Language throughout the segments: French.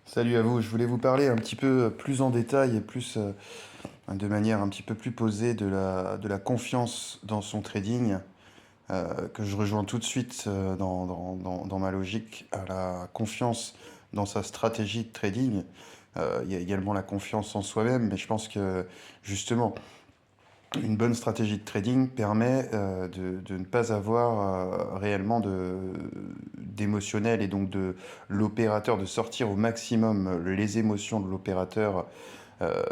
Salut à vous, je voulais vous parler un petit peu plus en détail et plus de manière un petit peu plus posée de la confiance dans son trading, que je rejoins tout de suite dans ma logique, à la confiance dans sa stratégie de trading. Il y a également la confiance en soi-même, mais je pense que justement, une bonne stratégie de trading permet de ne pas avoir réellement d'émotionnel et donc de l'opérateur, de sortir au maximum les émotions de l'opérateur euh,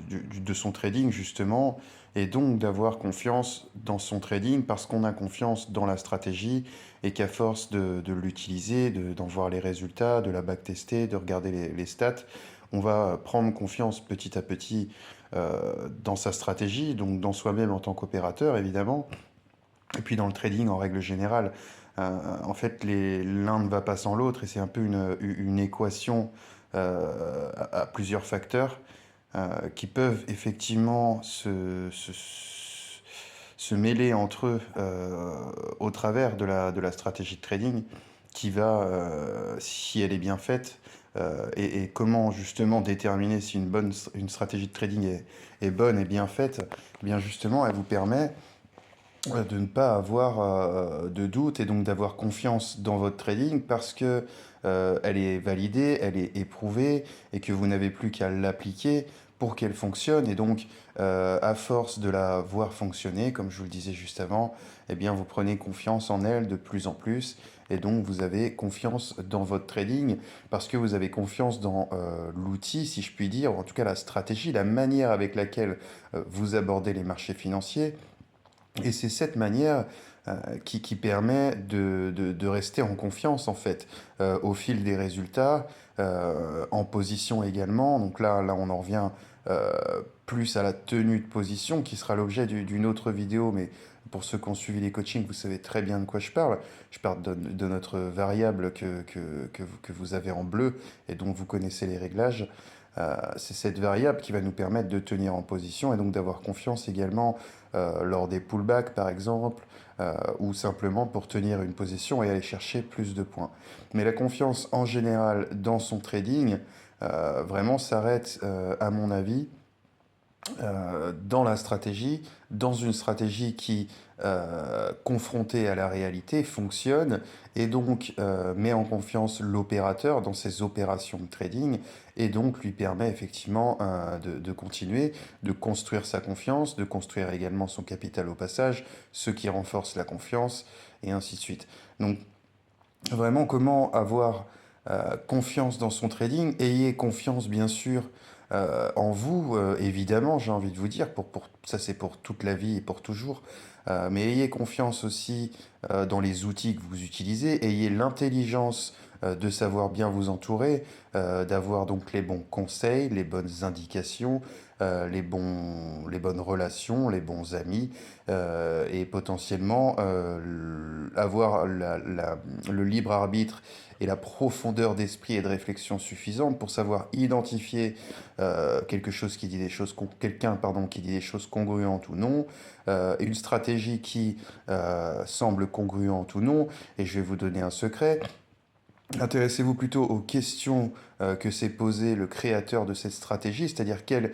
de son trading justement, et donc d'avoir confiance dans son trading parce qu'on a confiance dans la stratégie et qu'à force de l'utiliser, d'en voir les résultats, de la backtester, de regarder les stats, on va prendre confiance petit à petit dans sa stratégie, donc dans soi-même en tant qu'opérateur évidemment, et puis dans le trading en règle générale. En fait, l'un ne va pas sans l'autre et c'est un peu une équation à plusieurs facteurs qui peuvent effectivement se mêler entre eux au travers de la stratégie de trading qui va, si elle est bien faite, et comment justement déterminer si une stratégie de trading est bonne et bien faite, eh bien justement elle vous permet de ne pas avoir de doute et donc d'avoir confiance dans votre trading parce que elle est validée, elle est éprouvée et que vous n'avez plus qu'à l'appliquer pour qu'elle fonctionne. Et donc, à force de la voir fonctionner, comme je vous le disais juste avant, eh bien, vous prenez confiance en elle de plus en plus. Et donc, vous avez confiance dans votre trading parce que vous avez confiance dans l'outil, si je puis dire, ou en tout cas la stratégie, la manière avec laquelle vous abordez les marchés financiers. Et c'est cette manière qui permet de rester en confiance, en fait, au fil des résultats, en position également. Donc là, on en revient euh, plus à la tenue de position, qui sera l'objet d'une autre vidéo, mais pour ceux qui ont suivi les coachings, vous savez très bien de quoi je parle. Je parle de notre variable que vous avez en bleu et dont vous connaissez les réglages. C'est cette variable qui va nous permettre de tenir en position et donc d'avoir confiance également lors des pullbacks par exemple, ou simplement pour tenir une position et aller chercher plus de points. Mais la confiance en général dans son trading vraiment s'arrête, à mon avis, dans la stratégie, dans une stratégie qui, confrontée à la réalité, fonctionne et donc met en confiance l'opérateur dans ses opérations de trading et donc lui permet effectivement de continuer, de construire sa confiance, de construire également son capital au passage, ce qui renforce la confiance et ainsi de suite. Donc vraiment, comment avoir confiance dans son trading? Ayez confiance, bien sûr, en vous, évidemment, j'ai envie de vous dire, ça c'est pour toute la vie et pour toujours. Mais ayez confiance aussi dans les outils que vous utilisez. Ayez l'intelligence de savoir bien vous entourer, d'avoir donc les bons conseils, les bonnes indications, les bonnes relations, les bons amis, et potentiellement avoir le libre arbitre et la profondeur d'esprit et de réflexion suffisante pour savoir identifier quelque chose qui dit des choses, quelqu'un pardon, qui dit des choses congruentes ou non, une stratégie qui semble congruente ou non. Et je vais vous donner un secret. Intéressez-vous plutôt aux questions que s'est posé le créateur de cette stratégie, c'est-à-dire quelles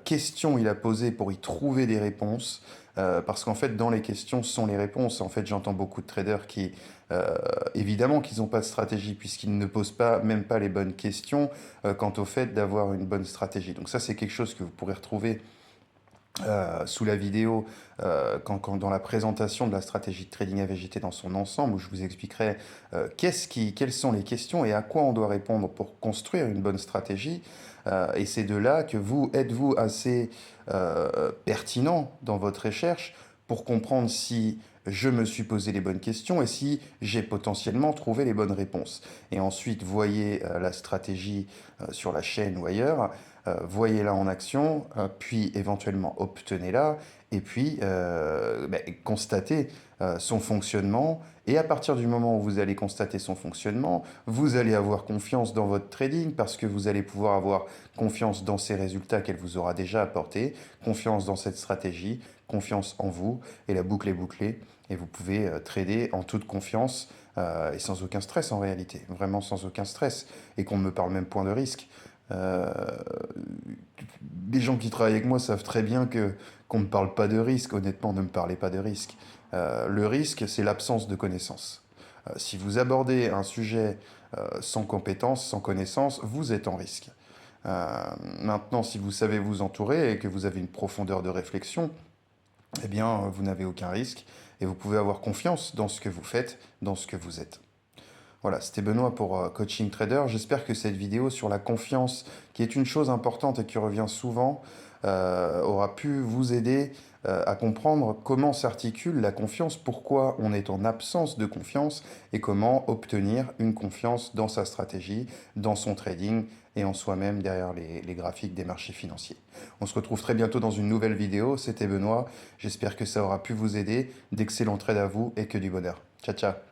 questions il a posées pour y trouver des réponses, parce qu'en fait, dans les questions sont les réponses. En fait, j'entends beaucoup de traders qui, évidemment, qu'ils n'ont pas de stratégie, puisqu'ils ne posent pas, même pas les bonnes questions quant au fait d'avoir une bonne stratégie. Donc ça, c'est quelque chose que vous pourrez retrouver sous la vidéo, dans la présentation de la stratégie de trading AVGT dans son ensemble, où je vous expliquerai quelles sont les questions et à quoi on doit répondre pour construire une bonne stratégie. Et c'est de là que êtes-vous assez pertinent dans votre recherche pour comprendre si je me suis posé les bonnes questions et si j'ai potentiellement trouvé les bonnes réponses. Et ensuite, voyez la stratégie sur la chaîne ou ailleurs, voyez-la en action, puis éventuellement obtenez-la, et puis constatez son fonctionnement. Et à partir du moment où vous allez constater son fonctionnement, vous allez avoir confiance dans votre trading parce que vous allez pouvoir avoir confiance dans ces résultats qu'elle vous aura déjà apportés, confiance dans cette stratégie, confiance en vous, et la boucle est bouclée. Et vous pouvez trader en toute confiance et sans aucun stress en réalité, vraiment sans aucun stress, et qu'on ne me parle même point de risque. Euh, les gens qui travaillent avec moi savent très bien que qu'on ne parle pas de risque. Honnêtement, ne me parlez pas de risque. Le risque, c'est l'absence de connaissances. Si vous abordez un sujet sans compétence, sans connaissance, vous êtes en risque. Euh, Maintenant, si vous savez vous entourer et que vous avez une profondeur de réflexion, eh bien, vous n'avez aucun risque et vous pouvez avoir confiance dans ce que vous faites, dans ce que vous êtes. Voilà, c'était Benoît pour Coaching Trader. J'espère que cette vidéo sur la confiance, qui est une chose importante et qui revient souvent, aura pu vous aider à comprendre comment s'articule la confiance, pourquoi on est en absence de confiance et comment obtenir une confiance dans sa stratégie, dans son trading et en soi-même derrière les graphiques des marchés financiers. On se retrouve très bientôt dans une nouvelle vidéo. C'était Benoît. J'espère que ça aura pu vous aider. D'excellents trades à vous et que du bonheur. Ciao, ciao.